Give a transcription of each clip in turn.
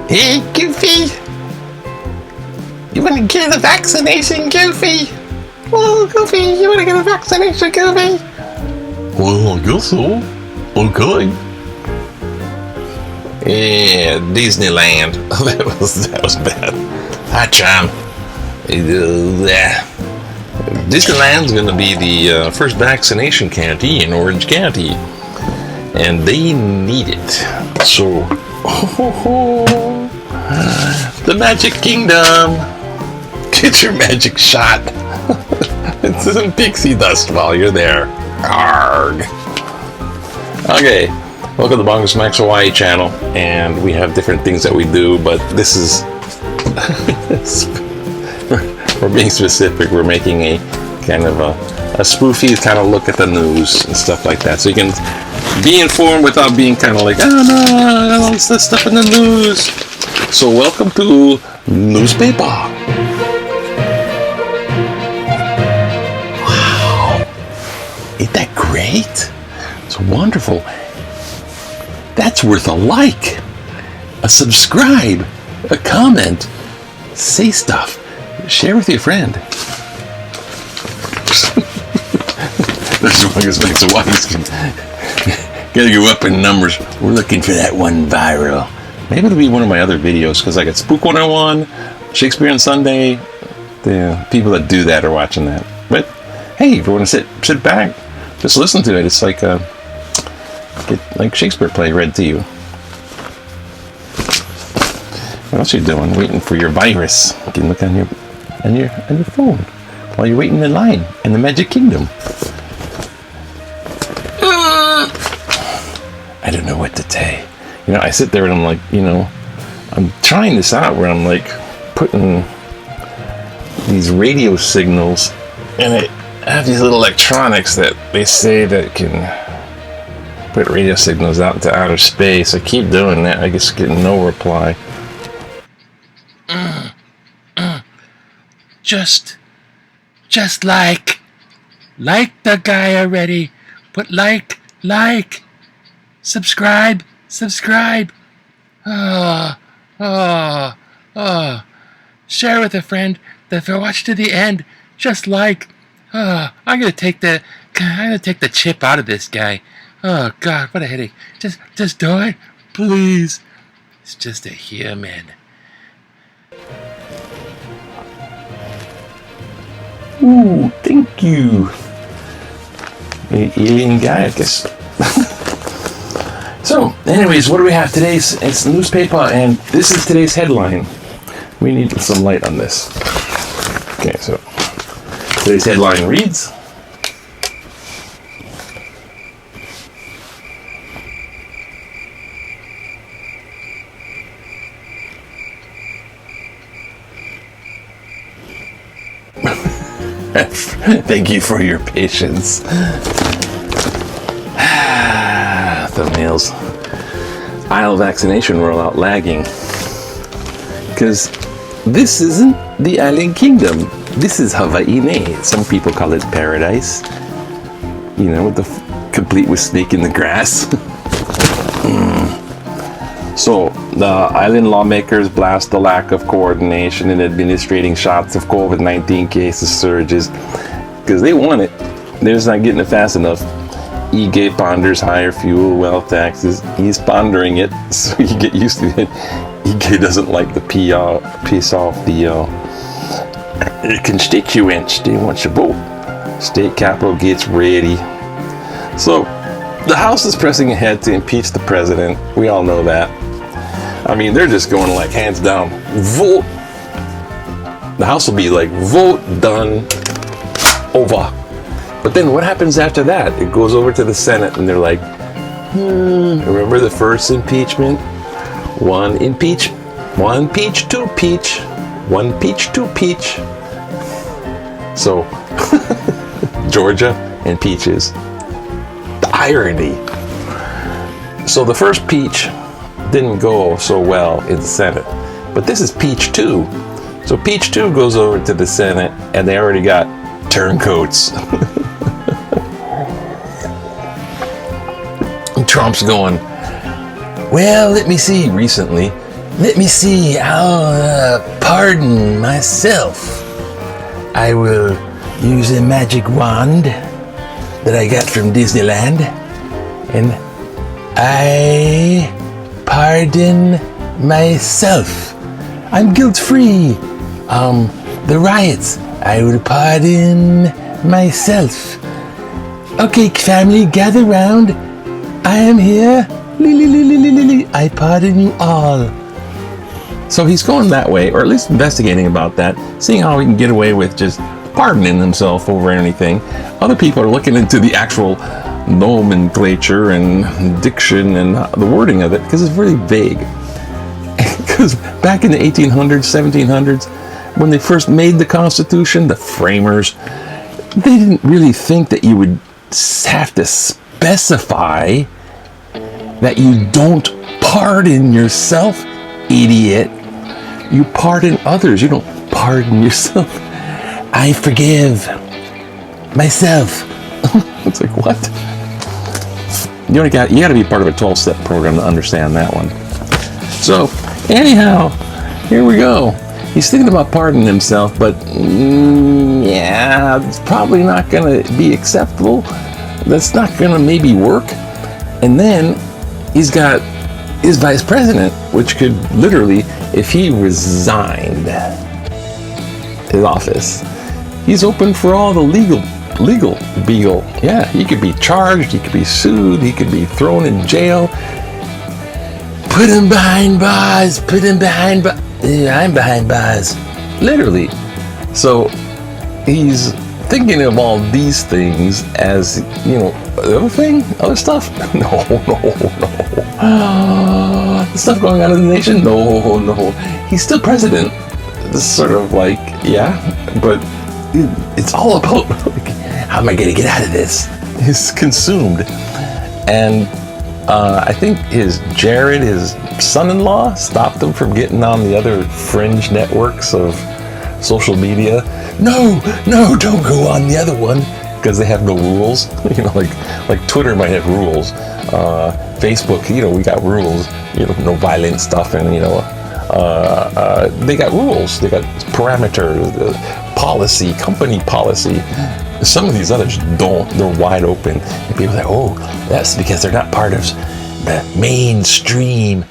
Hey, Goofy! You want to get a vaccination, Goofy? Oh, Goofy, you want to get a vaccination, Goofy? Well, I guess so. Okay. Yeah, Disneyland. that was bad. Hi, Chum. Disneyland's going to be the first vaccination county in Orange County, and they need it. So, the Magic Kingdom. Get your magic shot. It's some pixie dust while you're there. Arrgh. Okay, welcome to Bongus Max Hawaii channel, and we have different things that we do, but this is we're being specific. We're making a kind of a spoofy kind of look at the news and stuff like that, so you can be informed without being kind of like, oh no, all this stuff in the news. So welcome to newspaper. Wow, ain't that great? It's wonderful. That's worth a like, a subscribe, a comment, say stuff, share with your friend. As long as makes a wise. Gotta go up in numbers. We're looking for that one viral. Maybe it'll be one of my other videos, because I got Spook 101, Shakespeare on Sunday. The people that do that are watching that. But hey, if you want to sit back, just listen to it. It's like like Shakespeare play read to you. What else are you doing? Waiting for your virus. You can look on your phone while you're waiting in line in the Magic Kingdom. I don't know what to say. You know, I sit there and I'm like, I'm trying this out where I'm like putting these radio signals, and I have these little electronics that they say that can put radio signals out into outer space. I keep doing that. I just get no reply. Just like the guy already. Put like. Subscribe. Share with a friend that if I watch to the end, just like. I'm gonna take the chip out of this guy. Oh God, what a headache. Just do it, please. It's just a human. Ooh, thank you. Alien guy, I guess. So, anyways, what do we have today? It's newspaper, and this is today's headline. We need some light on this. Okay, so today's headline reads, thank you for your patience. Thumbnails. Isle vaccination rollout lagging. Because this isn't the Island Kingdom. This is Hawaii. Some people call it paradise. Complete with snake in the grass. So, the island lawmakers blast the lack of coordination in administrating shots of COVID-19 cases surges because they want it. They're just not getting it fast enough. Ige ponders higher fuel, wealth taxes. He's pondering it, so you get used to it. Ige doesn't like the piss off the constituents. They want your vote. State capitol gets ready. So, the House is pressing ahead to impeach the president. We all know that. I mean, they're just going like hands down. Vote. The House will be like, vote, done, over. But then what happens after that? It goes over to the Senate and they're like, remember the first impeachment? One impeachment. 1 peach, 2 peach. 1 peach, 2 peach. So, Georgia and peaches. The irony. So the first peach didn't go so well in the Senate. But this is peach 2. So peach 2 goes over to the Senate, and they already got turncoats. Trump's going, well, let me see recently. Let me see, I'll pardon myself. I will use a magic wand that I got from Disneyland, and I pardon myself. I'm guilt-free. The riots, I will pardon myself. Okay, family, gather round. I am here. I pardon you all. So he's going that way, or at least investigating about that, seeing how he can get away with just pardoning himself over anything. Other people are looking into the actual nomenclature and diction and the wording of it, because it's really vague. Because back in the 1800s, 1700s, when they first made the Constitution, the framers, they didn't really think that you would have to specify that you don't pardon yourself, idiot. You pardon others. You don't pardon yourself. I forgive myself. It's like, what? You got to be part of a 12-step program to understand that one. So, anyhow, here we go. He's thinking about pardoning himself, but yeah, it's probably not going to be acceptable. That's not going to maybe work. And then he's got his vice president, which could literally, if he resigned his office, he's open for all the legal beagle. Yeah, he could be charged, he could be sued, he could be thrown in jail. Put him behind bars, put him behind bars. Yeah, I'm behind bars. Literally. So he's thinking of all these things as, other stuff? No. The stuff going on in the nation? No. He's still president. It's sort of like, yeah, but it's all about, like, how am I going to get out of this? He's consumed. And I think his son-in-law, stopped him from getting on the other fringe networks of social media. No, don't go on the other one, because they have no rules. Like Twitter might have rules. Facebook, we got rules. No violent stuff, and they got rules. They got parameters, policy, company policy. Some of these others don't. They're wide open, and people are like, oh, that's because they're not part of the mainstream,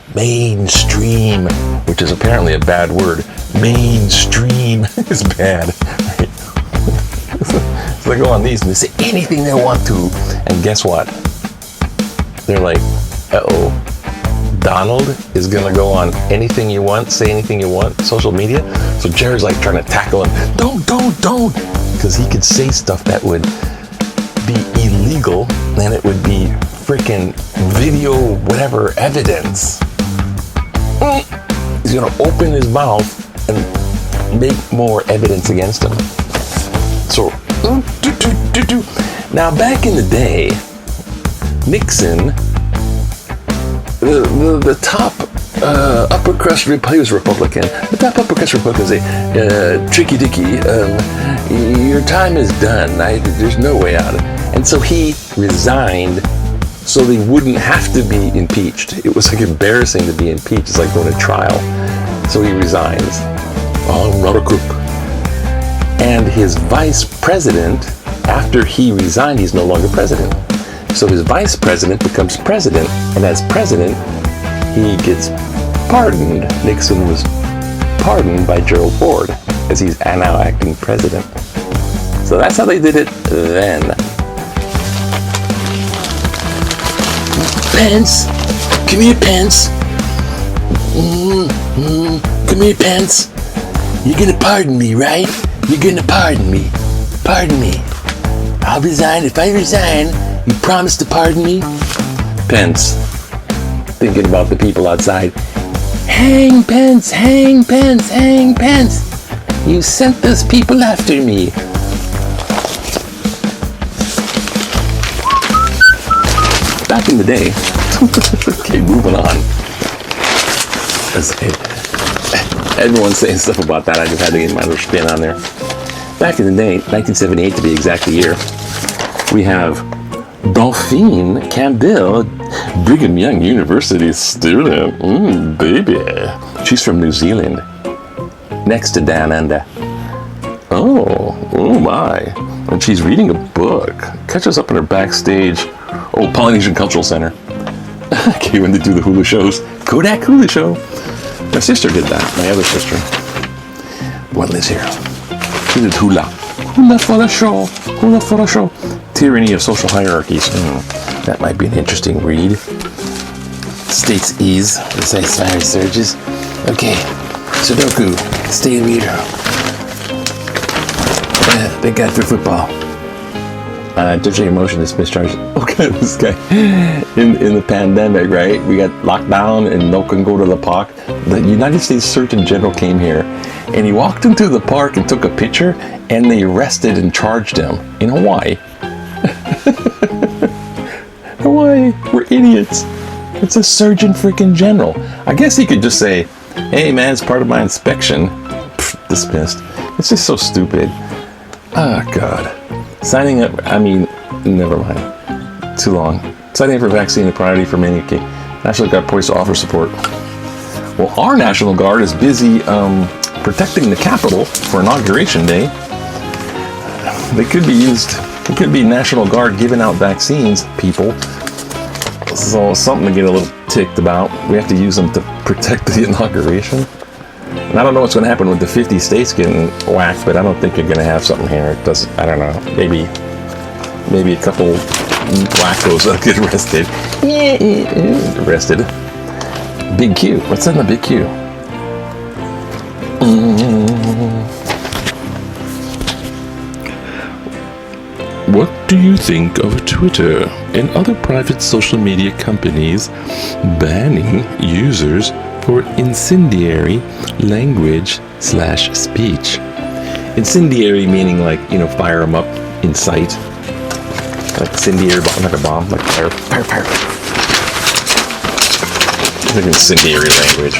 which is apparently a bad word. Mainstream is bad. So they go on these and they say anything they want to, and guess what? They're like, Donald is gonna go on anything you want, say anything you want, social media. So Jared's like trying to tackle him. Don't, because he could say stuff that would be illegal, and it would be freaking video, whatever, evidence. He's gonna open his mouth and make more evidence against him. So, now back in the day, Nixon, the top upper crust he was Republican. The top upper crust Republicans say, Tricky Dicky, your time is done. There's no way out. And so he resigned so they wouldn't have to be impeached. It was like embarrassing to be impeached. It's like going to trial. So he resigns. Oh, I'm not a crook. And his vice president, after he resigned, he's no longer president. So his vice president becomes president, and as president, he gets pardoned. Nixon was pardoned by Gerald Ford, as he's now acting president. So that's how they did it then. Pence, come here, Pence. Come here, Pence. You're gonna pardon me, right? You're gonna pardon me. Pardon me. I'll resign. If I resign, you promise to pardon me? Pence, thinking about the people outside. Hang Pence, hang Pence, hang Pence. You sent those people after me. Back in the day, okay, moving on. Everyone's saying stuff about that. I just had to get my little spin on there. Back in the day, 1978 to be exact the year, we have Dauphine Campbell, Brigham Young University student. Baby. She's from New Zealand. Next to Down Under. Oh my. And she's reading a book. Catch us up in her backstage. Oh, Polynesian Cultural Center. Okay, when they do the hula shows. Kodak Hula Show. My sister did that. My other sister. What lives here? She did hula. Hula for the show. Hula for the show. Tyranny of Social Hierarchies. That might be an interesting read. States ease. This fire surges. Okay. Sudoku. Stay reader. Thank God for football. Digital emotion is mischarged. Okay, this guy in the pandemic, right? We got locked down and no one could go to the park. The United States Surgeon General came here and he walked into the park and took a picture and they arrested and charged him in Hawaii. Hawaii, we're idiots. It's a Surgeon freaking General. I guess he could just say, hey man, it's part of my inspection. Pfft, dismissed. It's just so stupid. Oh God. Signing up, I mean, never mind. Too long. Signing up for vaccine a priority for many. Okay. National Guard poised to offer support. Well, our National Guard is busy protecting the Capitol for Inauguration Day. They could be used, it could be National Guard giving out vaccines, people. So something to get a little ticked about. We have to use them to protect the inauguration. And I don't know what's going to happen with the 50 states getting whacked, but I don't think you're going to have something here. It doesn't, I don't know. Maybe a couple wackos that get arrested. Arrested. Big Q. What's in the Big Q? What do you think of Twitter and other private social media companies banning users for incendiary language/speech? Incendiary meaning like, fire them up in sight. Like incendiary bomb, like a bomb, like fire. Like incendiary language.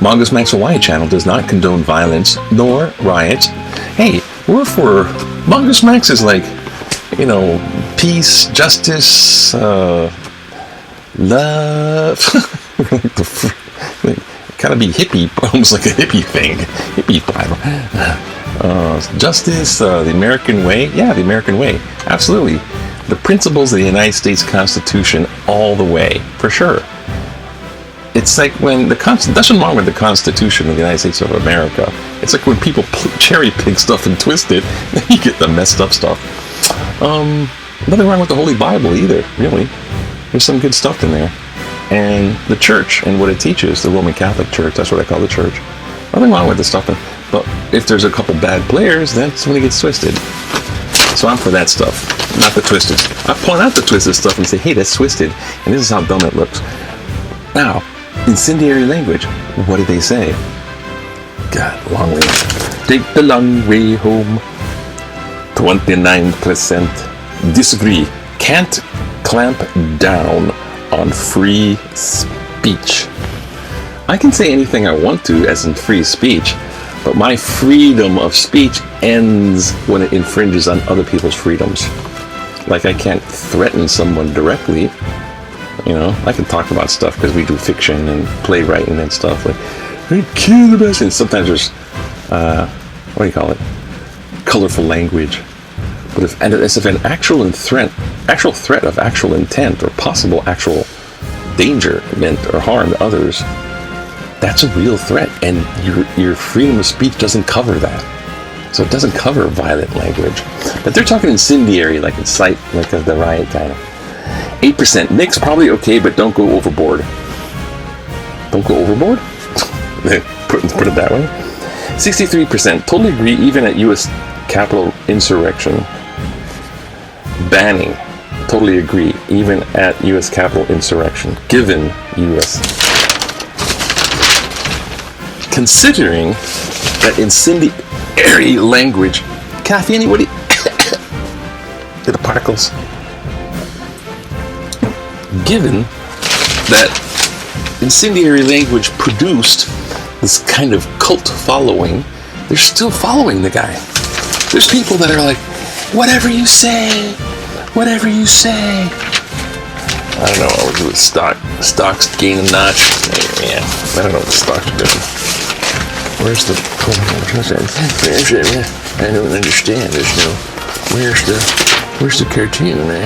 Mongoose Max Hawaii channel does not condone violence nor riots. Hey, we're for Mongoose Max is like, peace, justice, love. Kind of be hippie, almost like a hippie thing. Hippie Bible. Justice, the American way. Yeah, the American way. Absolutely. The principles of the United States Constitution all the way, for sure. It's like when nothing wrong with the Constitution of the United States of America. It's like when people cherry pick stuff and twist it, you get the messed up stuff. Nothing wrong with the Holy Bible either, really. There's some good stuff in there. And the church and what it teaches, the Roman Catholic Church, that's what I call the church. Nothing wrong with the stuff. But if there's a couple bad players, that's when it gets twisted. So I'm for that stuff, not the twisted. I point out the twisted stuff and say, hey, that's twisted. And this is how dumb it looks. Now, incendiary language. What did they say? God, long way. Take the long way home. 29% disagree. Can't clamp down on free speech. I can say anything I want to as in free speech, but my freedom of speech ends when it infringes on other people's freedoms. Like I can't threaten someone directly. I can talk about stuff because we do fiction and playwriting and stuff. Like, hey, kill the best. And sometimes there's, what do you call it? Colorful language. But if an actual threat of actual intent or possible actual danger meant or harm to others, that's a real threat. And your freedom of speech doesn't cover that. So it doesn't cover violent language. But they're talking incendiary, like incite, like the riot kind of. 8% mix, probably okay, but don't go overboard. Don't go overboard? Put it that way. 63% totally agree, even at U.S. Capitol insurrection. Banning, totally agree, even at U.S. Capitol insurrection, given U.S. considering that incendiary language, Kathy, anybody? The particles. Given that incendiary language produced this kind of cult following, they're still following the guy. There's people that are like, whatever you say, whatever you say. I don't know what we're doing. Stocks gain a notch. Yeah, I don't know what the stocks are doing. Where's the? I don't understand. There's no. Where's the cartoon, man?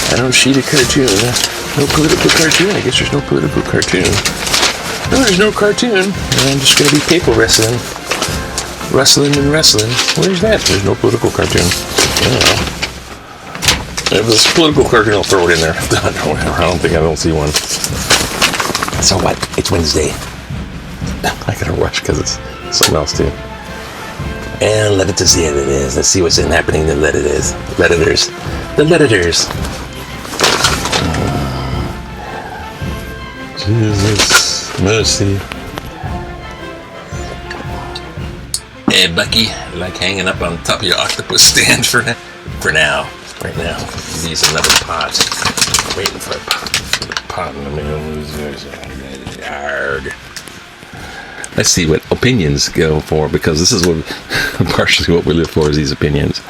I don't see the cartoon. No political cartoon. I guess there's no political cartoon. No, there's no cartoon. I'm just gonna be paper wrestling. Wrestling. Where's that? There's no political cartoon. I don't know. If there's a political cartoon, I'll throw it in there. I don't see one. So what? It's Wednesday. I gotta rush because it's something else too. And let it to see what it is. Let's see what's happening in the Redditors. The Redditors. Jesus mercy. Hey Bucky, like hanging up on top of your octopus stand for now. Right now, use another pot. Waiting for a pot in the middle. Let's see what opinions go for, because this is what partially what we live for, is these opinions.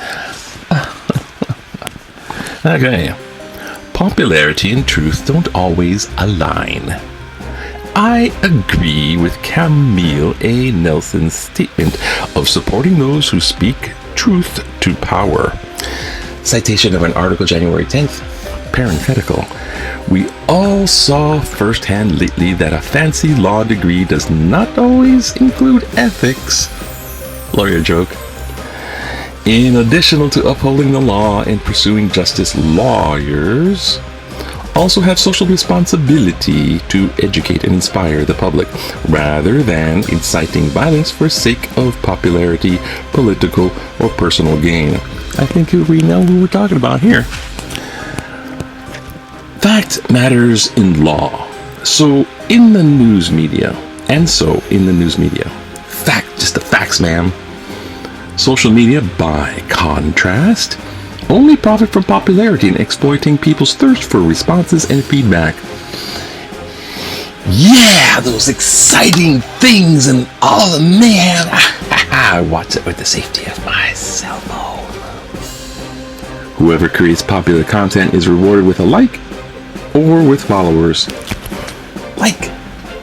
Okay. Popularity and truth don't always align. I agree with Camille A. Nelson's statement of supporting those who speak truth to power. Citation of an article, January 10th, parenthetical. We all saw firsthand lately that a fancy law degree does not always include ethics. Lawyer joke. In addition to upholding the law and pursuing justice, lawyers also have social responsibility to educate and inspire the public, rather than inciting violence for sake of popularity, political, or personal gain. I think we know who we're talking about here. Fact matters in law. So in the news media, just the facts, ma'am. Social media, by contrast, only profit from popularity and exploiting people's thirst for responses and feedback. Yeah, those exciting things and all the man. I watch it with the safety of my cell phone. Whoever creates popular content is rewarded with a like or with followers. Like,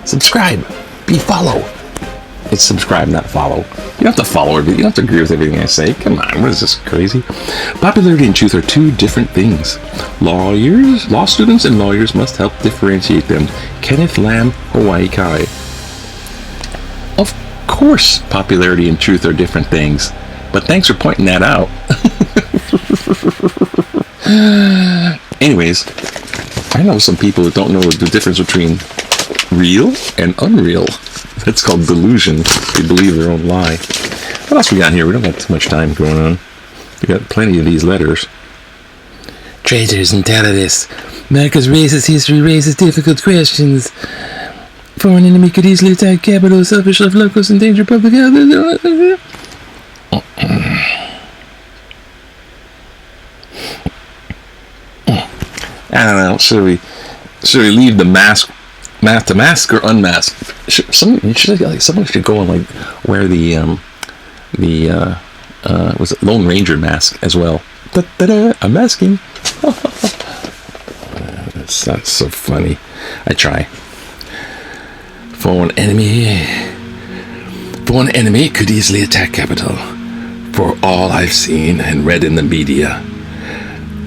subscribe, be follow. It's subscribe, not follow. You don't have to follow everything. You don't have to agree with everything I say. Come on, what is this, crazy? Popularity and truth are two different things. Law students and lawyers must help differentiate them. Kenneth Lamb, Hawaii Kai. Of course, popularity and truth are different things. But thanks for pointing that out. Anyways, I know some people that don't know the difference between real and unreal. That's called delusion. They believe their own lie. What else we got here? We don't got too much time going on. We got plenty of these letters. Traitors and terrorists. America's racist history raises difficult questions. Foreign enemy could easily attack capital, selfish love locals, endanger public health. I don't know. Should we leave the mask to mask or unmask? Someone should go and like wear the was it Lone Ranger mask as well. I'm masking. That's so funny. I try. Foreign enemy could easily attack capital. For all I've seen and read in the media,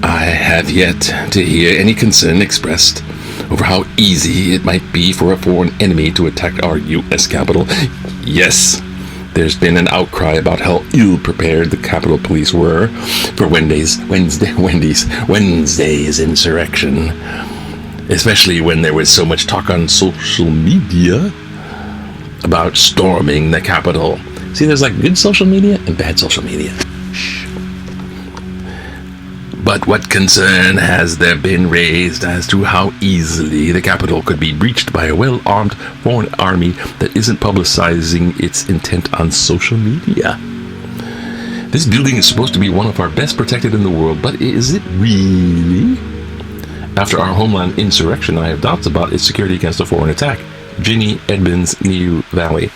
I have yet to hear any concern expressed over how easy it might be for a foreign enemy to attack our U.S. Capitol. Yes, there's been an outcry about how ill-prepared the Capitol Police were for Wednesday's insurrection, especially when there was so much talk on social media about storming the Capitol. See, there's like good social media and bad social media. But what concern has there been raised as to how easily the capital could be breached by a well-armed foreign army that isn't publicizing its intent on social media? This building is supposed to be one of our best protected in the world, but is it really? After our homeland insurrection, I have doubts about its security against a foreign attack. Ginny Edmonds, Niu Valley.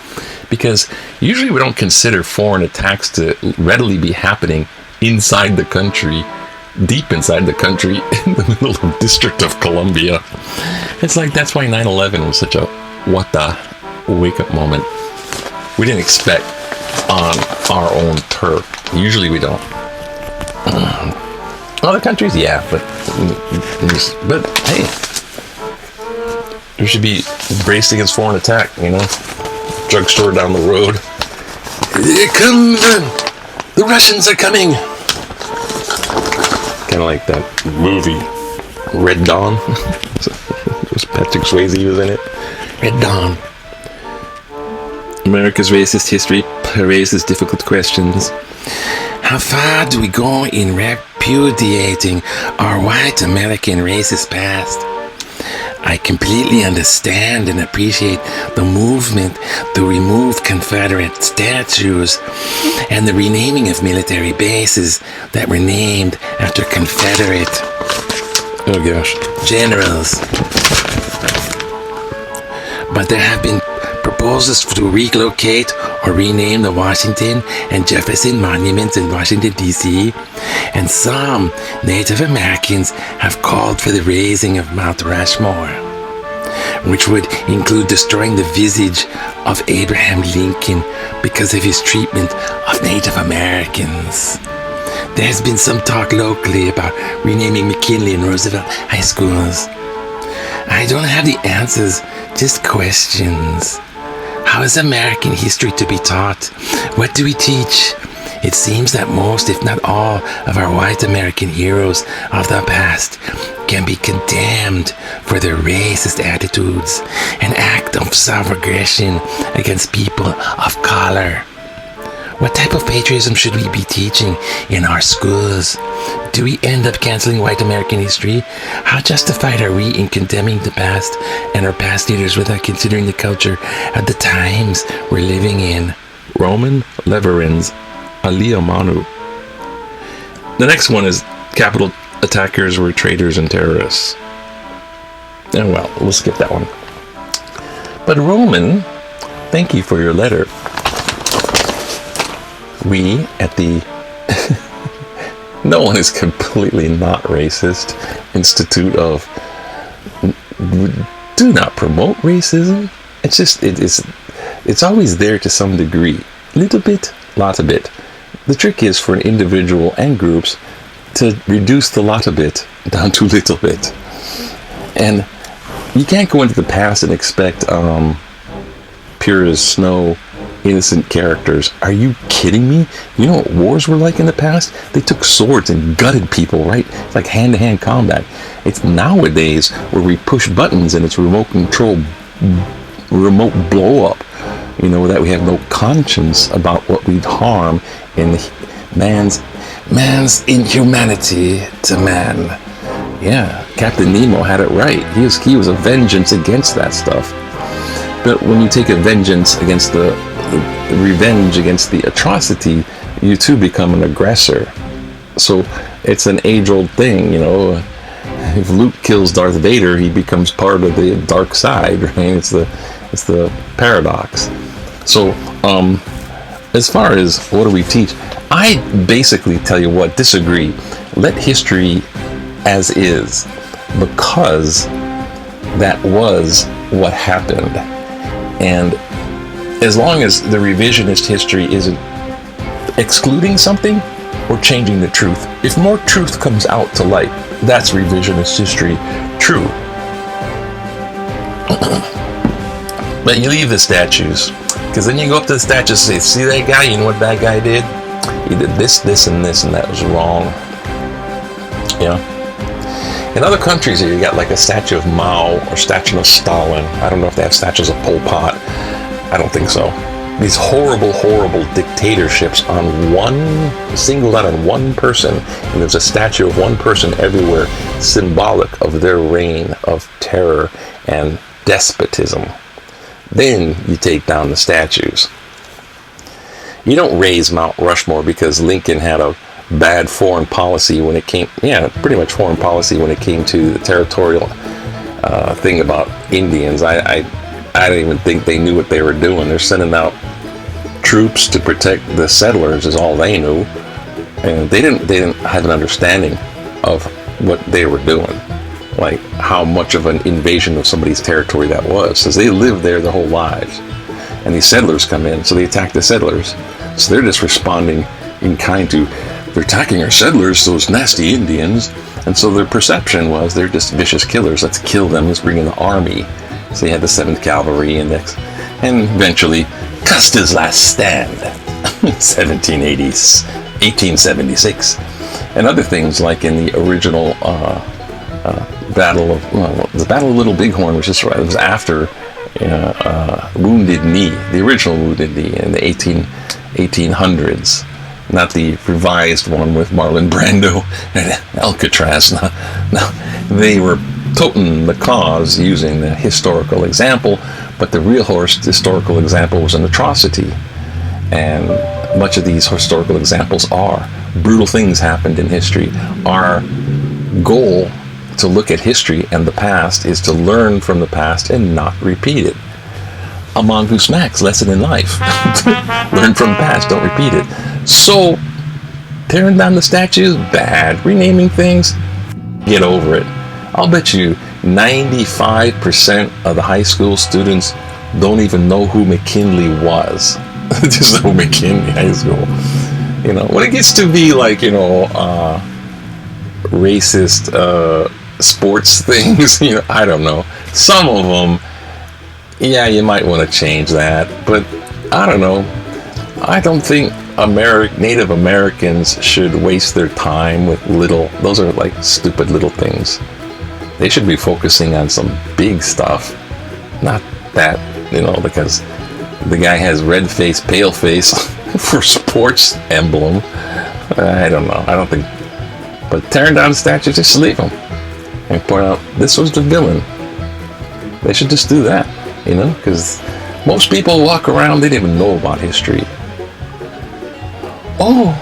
Because usually we don't consider foreign attacks to readily be happening inside the country, deep inside the country, in the middle of the District of Columbia. It's like that's why 9/11 was such a what the wake-up moment. We didn't expect on our own turf. Usually we don't. Other countries, yeah, but hey, we should be braced against foreign attack, you know? Drugstore down the road. Here come the Russians are coming. Kind of like that movie, Red Dawn. Patrick Swayze was in it. Red Dawn. America's racist history raises difficult questions. How far do we go in repudiating our white American racist past? I completely understand and appreciate the movement to remove Confederate statues and the renaming of military bases that were named after Confederate generals. But there have been proposals to relocate or rename the Washington and Jefferson monuments in Washington, D.C., and some Native Americans have called for the raising of Mount Rushmore, which would include destroying the visage of Abraham Lincoln because of his treatment of Native Americans. There has been some talk locally about renaming McKinley and Roosevelt high schools. I don't have the answers, just questions. How is American history to be taught? What do we teach? It seems that most, if not all, of our white American heroes of the past can be condemned for their racist attitudes and act of self-aggression against people of color. What type of patriotism should we be teaching in our schools? Do we end up canceling white American history? How justified are we in condemning the past and our past leaders without considering the culture at the times we're living in? Roman Leverins, Aliyah Manu. The next one is Capitol attackers were traitors and terrorists. And well, we'll skip that one. But Roman, thank you for your letter. We at the no one is completely not racist Institute of do not promote racism. It's just it's always there to some degree, little bit, lot of bit. The trick is for an individual and groups to reduce the lot of bit down to little bit, and you can't go into the past and expect pure as snow innocent characters. Are you kidding me? You know what wars were like in the past? They took swords and gutted people, right? It's like hand-to-hand combat. It's nowadays where we push buttons and it's remote control, remote blow up, you know, that we have no conscience about what we'd harm in man's inhumanity to man. Yeah, Captain Nemo had it right. He was a vengeance against that stuff. But when you take a vengeance against the revenge against the atrocity, you too become an aggressor. So it's an age-old thing, you know. If Luke kills Darth Vader, he becomes part of the dark side, right? It's the paradox. So as far as what do we teach, I basically tell you what, disagree. Let history as is, because that was what happened. And as long as the revisionist history isn't excluding something or changing the truth, if more truth comes out to light, that's revisionist history true. But you leave the statues, because then you go up to the statues and say, see that guy, you know what that guy did? He did this, this, and this, and that was wrong. Yeah. In other countries, you got like a statue of Mao or statue of Stalin. I don't know if they have statues of Pol Pot. I don't think so. these horrible, horrible dictatorships on singled out on one person, and there's a statue of one person everywhere, symbolic of their reign of terror and despotism. Then you take down the statues. You don't raise Mount Rushmore because Lincoln had a bad foreign policy when it came, pretty much foreign policy when it came to the territorial thing about Indians. I don't even think they knew what they were doing. They're sending out troops to protect the settlers is all they knew, and they didn't have an understanding of what they were doing, like how much of an invasion of somebody's territory that was, because they lived there their whole lives, and these settlers come in, so they attack the settlers. So they're just responding in kind to, they're attacking our settlers, those nasty Indians, and so their perception was they're just vicious killers. Let's kill them. Let's bring in the army. So you had the 7th Cavalry and eventually Custer's last stand, 1876, and other things like in the original the Battle of Little Bighorn, which was after Wounded Knee, the original Wounded Knee in the 1800s, not the revised one with Marlon Brando and Alcatraz. No, they were toting the cause using the historical example, but the real historical example was an atrocity. And much of these historical examples are brutal things happened in history. Our goal to look at history and the past is to learn from the past and not repeat it. A mongoose Max lesson in life. Learn from the past, don't repeat it. So tearing down the statues, bad. Renaming things, get over it. I'll bet you 95% of the high school students don't even know who McKinley was. Just know McKinley High School. When it gets to be like, racist sports things, I don't know. Some of them, you might want to change that. But I don't know. I don't think Native Americans should waste their time with those are like stupid little things. They should be focusing on some big stuff, not that, because the guy has red face, pale face for sports emblem. I don't know. I don't think. But tearing down statues, just leave them and point out this was the villain. They should just do that, because most people walk around, they didn't even know about history. Oh,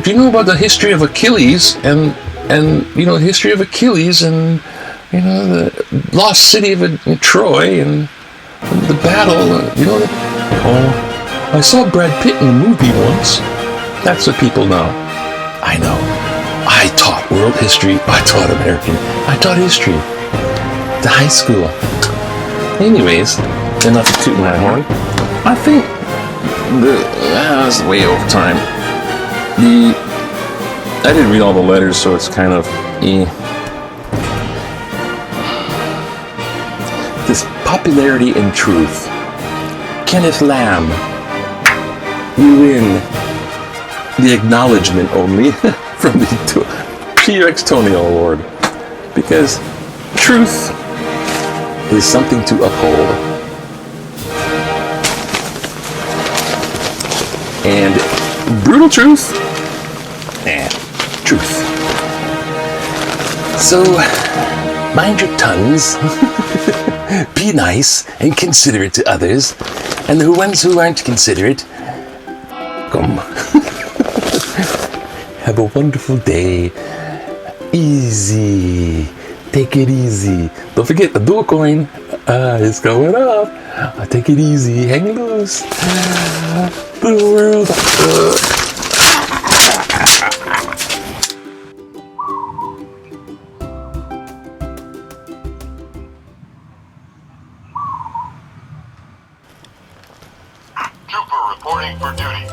do you know about the history of Achilles and the history of Achilles and the lost city of Troy and the battle, I saw Brad Pitt in a movie once. That's what people know. I know. I taught world history. I taught history to high school. Anyways, enough tooting my horn. I think that's way over time. I didn't read all the letters, so it's kind of this popularity and truth. Kenneth Lamb, you win the acknowledgement only from the T-Rex Tonio Award, because truth is something to uphold, and brutal truth, truth. So mind your tongues. Be nice and considerate to others, and the ones who aren't considerate, come. Have a wonderful day. Easy. Take it easy. Don't forget the dual coin. It's going up. Take it easy. Hang loose. The world. Trooper reporting for duty.